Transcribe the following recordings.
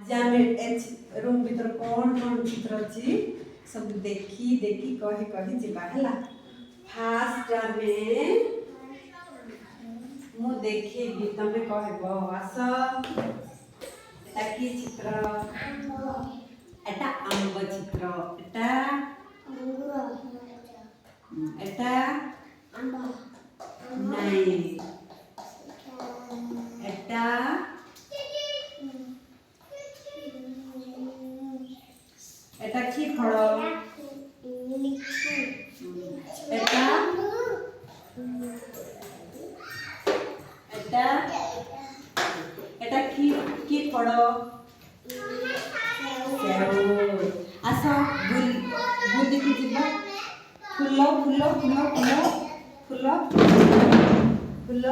Room भीतर कौन कौन चित्र अच्छी सब देखी देखी कही कही जीवा है। फास्ट में मु देखी तमे कहब आस एटा की चित्र एटा आंब चित्र एटा एटा नहीं एटा एटा की फल एटा एटा एटा की फल आस बुल बुल देखि जिबा full full full full full full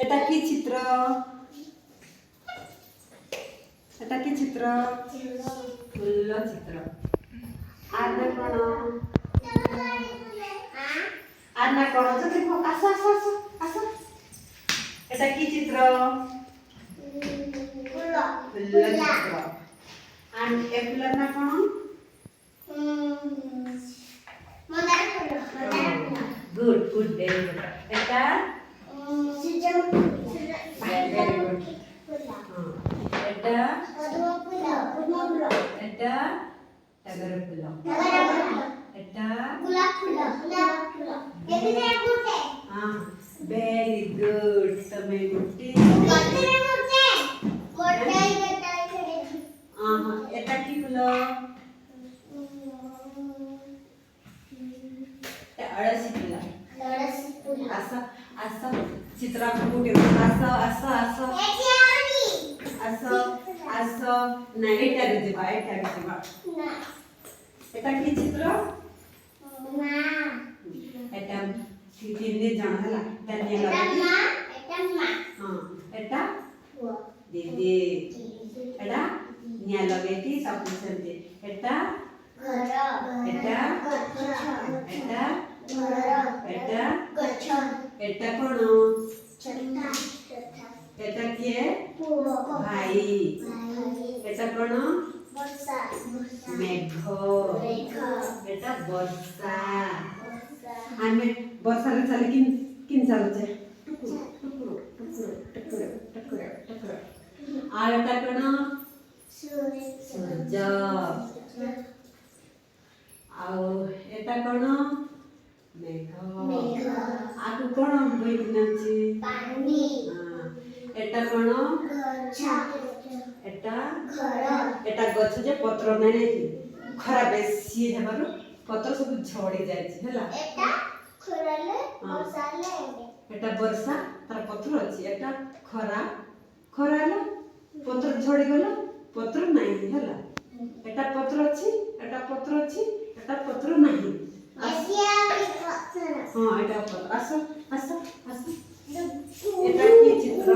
एटा की चित्र एटा की चित्र फुल चित्र आना कोन तो देखो आस आस आस आस एटा की चित्र फुल चित्र आन ए फुल ना कोन गुड गुड वेरी गुड एटा वेरी गुड एटा एटा टगर फुल एटा हां वेरी गुड तमे गुटी एटा की फुल अळसी फुल आस आस चित्रा फुटे आस आस आस आस आस नाही एटा जीवा एटा की चित्र एटा तीन जण हला तन्ने हां एटा दीदी एटा निया लगेती सब सेंते एटा एटा एटा एटा एटा कोन एटा किए भाई एटा कोन मेघ एटा वर्षा आमे वर्षा रे चले किन चलछे टुकुर टुकुर टुकुर टुकुर टुकुर आ एटा कोन सूरज आओ एटा कोन मेघ आकु कोन बोइनाची पानी एटा कोन एटा एटा गछ जे पत्र नै खरा बेसी हेबारो पत्र सब झड़ी जाय छी हला एटा खराले वर्षाले एटा वर्षा तार पत्र अछि एटा खरा खराले पत्र झड़ी गेलो पत्र नै हला एटा पत्र अछि एटा पत्र अछि एटा पत्र नाही एसिया पत्र हां एटा पत्र आस आस आस एटा की चित्र